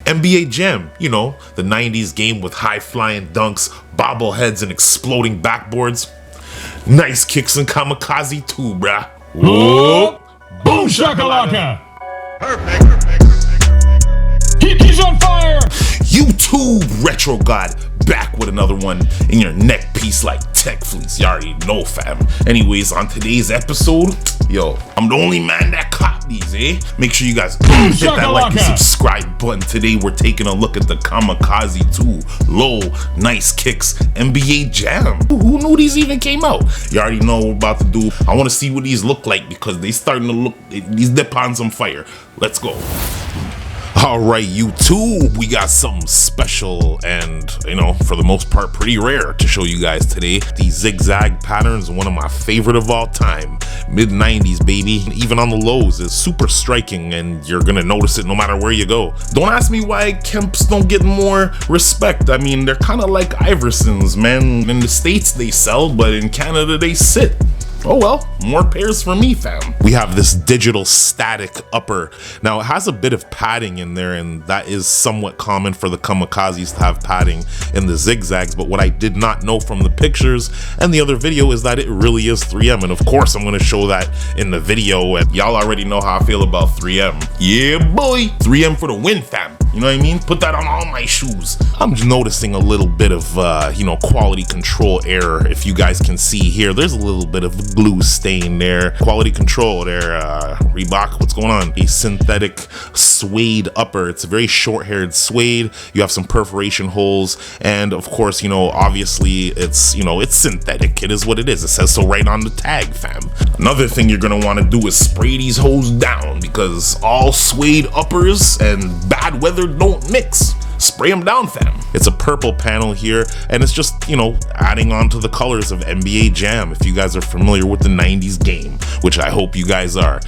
NBA Jam, you know, the 90s game with high-flying dunks, bobbleheads, and exploding backboards. Nice kicks and kamikaze too, bruh. Whoa! Boom shakalaka! Perfect. He's on fire! YouTube Retro God back with another one in your neck piece like tech fleece. You already know, fam. Anyways, on today's episode, yo, I'm the only man that caught these, eh? Make sure you guys hit that like and subscribe button. Today we're taking a look at the Kamikaze 2 low nice kicks NBA Jam. Who knew these even came out? You already know what we're about to do. I want to see what these look like because they starting to look, these dip on some fire. Let's go. Alright, YouTube, we got something special and, you know, for the most part, pretty rare to show you guys today. These zigzag patterns, one of my favorite of all time. Mid-90s, baby. Even on the lows, is super striking and you're gonna notice it no matter where you go. Don't ask me why Kemps don't get more respect. I mean, they're kind of like Iversons, man. In the States, they sell, but in Canada, they sit. Oh well, more pairs for me, fam. We have this digital static upper. Now it has a bit of padding in there and that is somewhat common for the Kamikazes to have padding in the zigzags, but what I did not know from the pictures and the other video is that it really is 3M, and of course I'm gonna show that in the video, and y'all already know how I feel about 3M. Yeah boy, 3M for the win, fam. You know what I mean? Put that on all my shoes. I'm just noticing a little bit of, you know, quality control error. If you guys can see here, there's a little bit of glue stain there. Quality control there, Reebok, what's going on? A synthetic suede upper. It's a very short-haired suede. You have some perforation holes. And of course, you know, obviously it's, you know, it's synthetic. It is what it is. It says so right on the tag, fam. Another thing you're gonna wanna do is spray these hoes down because all suede uppers and bad weather don't mix. Spray them down, fam. It's a purple panel here, and it's just, you know, adding on to the colors of NBA Jam. If you guys are familiar with the 90s game, which I hope you guys are.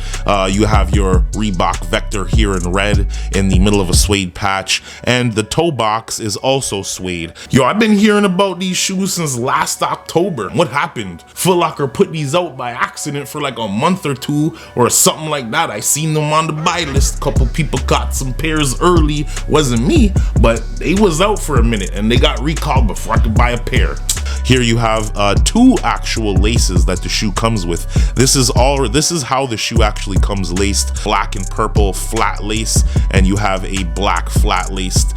You have your Reebok Vector here in red in the middle of a suede patch, and the toe box is also suede. Yo, I've been hearing about these shoes since last October. What happened? Foot Locker put these out by accident for like a month or two or something like that. I seen them on the buy list. A couple people got some pairs early. Wasn't me, but they was out for a minute and they got recalled before I could buy a pair. Here you have two actual laces that the shoe comes with. This is how the shoe actually comes laced. Black and purple flat lace, and you have a black flat laced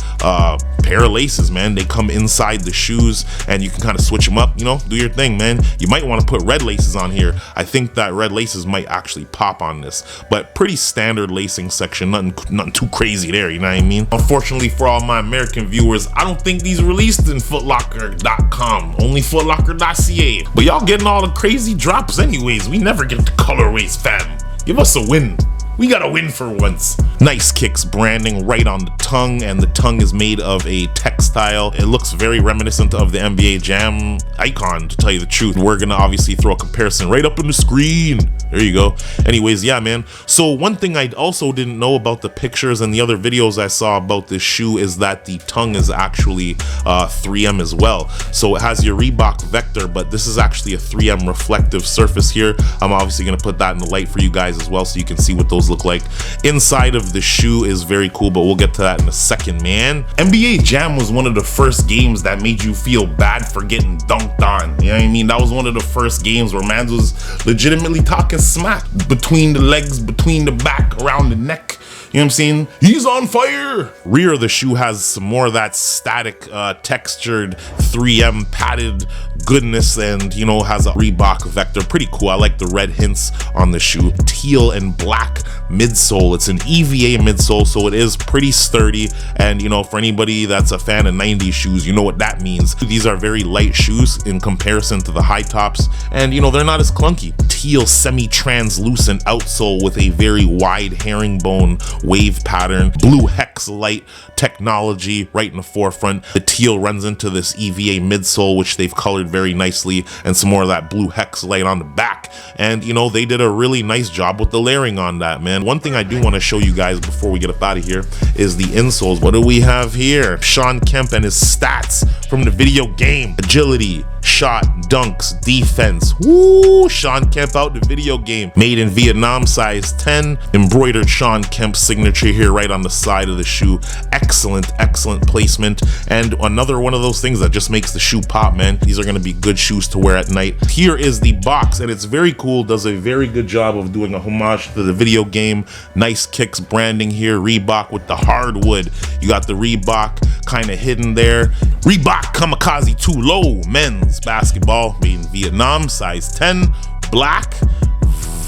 pair of laces, man. They come inside the shoes and you can kind of switch them up, you know, do your thing, man. You might want to put red laces on here. I think that red laces might actually pop on this, but pretty standard lacing section, nothing too crazy there, you know what I mean? Unfortunately for all my American viewers, I don't think these released in footlocker.com, only footlocker.ca. But y'all getting all the crazy drops anyways. We never get the colorways, fam. Give us a win. We gotta win for once. Nice kicks branding right on the tongue, and the tongue is made of a textile. It looks very reminiscent of the NBA Jam icon, to tell you the truth. We're gonna obviously throw a comparison right up on the screen. There you go. Anyways, yeah, man. So one thing I also didn't know about the pictures and the other videos I saw about this shoe is that the tongue is actually 3M as well. So it has your Reebok Vector, but this is actually a 3M reflective surface here. I'm obviously gonna put that in the light for you guys as well so you can see what those look like. Inside of the shoe is very cool, but we'll get to that in a second, man. NBA Jam was one of the first games that made you feel bad for getting dunked on. You know what I mean? That was one of the first games where mans was legitimately talking smack between the legs, between the back, around the neck. You know what I'm saying? He's on fire! Rear of the shoe has some more of that static, textured 3M padded goodness, and, you know, has a Reebok Vector. Pretty cool. I like the red hints on the shoe. Teal and black midsole. It's an EVA midsole, so it is pretty sturdy. And, you know, for anybody that's a fan of 90s shoes, you know what that means. These are very light shoes in comparison to the high tops, and, you know, they're not as clunky. Teal semi-translucent outsole with a very wide herringbone wave pattern. Blue hex light technology right in the forefront. The teal runs into this EVA midsole, which they've colored very nicely, and some more of that blue hex light on the back. And, you know, they did a really nice job with the layering on that, man. One thing I do want to show you guys before we get up out of here is the insoles. What do we have here? Shawn Kemp and his stats from the video game. Agility, shot, dunks, defense. Woo! Shawn Kemp out the video game. Made in Vietnam, size 10. Embroidered Shawn Kemp signature here right on the side of the shoe. Excellent, excellent placement. And another one of those things that just makes the shoe pop, man. These are gonna be good shoes to wear at night. Here is the box, and it's very cool. Does a very good job of doing a homage to the video game. Nice kicks branding here. Reebok with the hardwood. You got the Reebok kind of hidden there. REEBOK Kamikaze 2 Low men's basketball, made in Vietnam, size 10, black,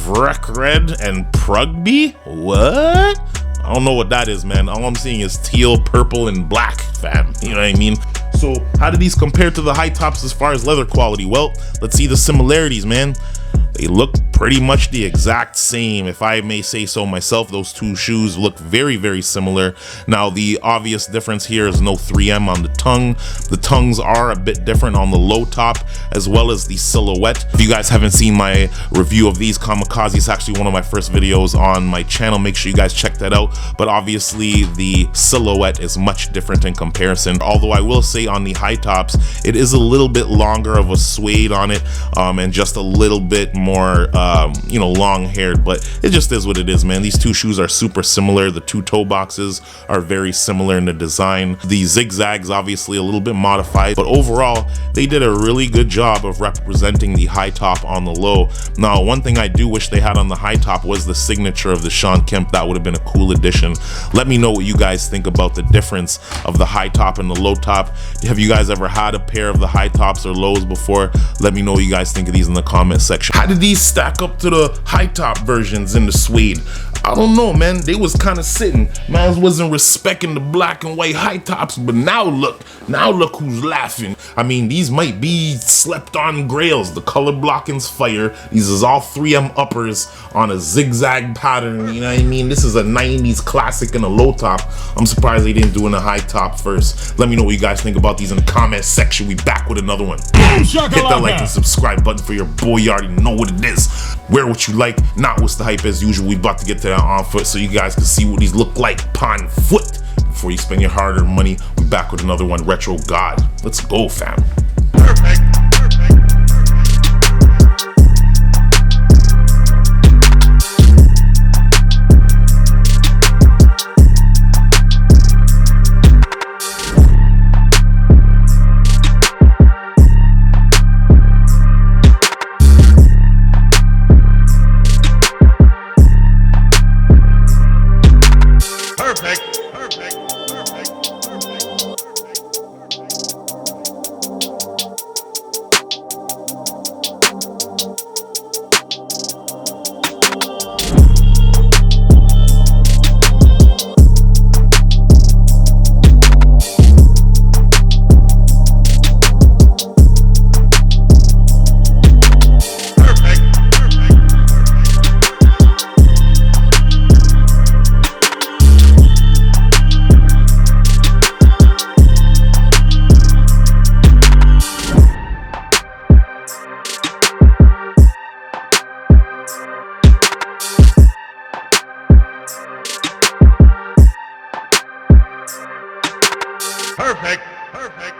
vrek red, and prugby. What? I don't know what that is, man. All I'm seeing is teal, purple, and black, fam. You know what I mean? So how do these compare to the high tops as far as leather quality? Well, let's see the similarities, man. They look pretty much the exact same, if I may say so myself. Those two shoes look very, very similar. Now, the obvious difference here is no 3M on the tongue. The tongues are a bit different on the low top, as well as the silhouette. If you guys haven't seen my review of these Kamikaze, it's actually one of my first videos on my channel. Make sure you guys check that out. But obviously, the silhouette is much different in comparison. Although I will say on the high tops, it is a little bit longer of a suede on it, and just a little bit more you know, long haired, but it just is what it is, man. These two shoes are super similar. The two toe boxes are very similar in the design. The zigzags obviously a little bit modified, but overall they did a really good job of representing the high top on the low. Now, one thing I do wish they had on the high top was the signature of the Shawn Kemp. That would have been a cool addition. Let me know what you guys think about the difference of the high top and the low top. Have you guys ever had a pair of the high tops or lows before? Let me know what you guys think of these in the comment section. How did these stack up to the high top versions in the suede? I don't know, man. They was kind of sitting. Mans wasn't respecting the black and white high tops, but now look who's laughing. I mean, these might be slept on grails. The color blocking's fire. These is all 3M uppers on a zigzag pattern, you know what I mean? This is a 90s classic in a low top. I'm surprised they didn't do in a high top first. Let me know what you guys think about these in the comment section. We back with another one. Hit that like and subscribe button for your boy. You already know what it is. Wear what you like, not what's the hype as usual. We about to get to that on foot so you guys can see what these look like pon foot. Before you spend your hard-earned money, we back with another one. Retro God. Let's go, fam. Perfect. Perfect.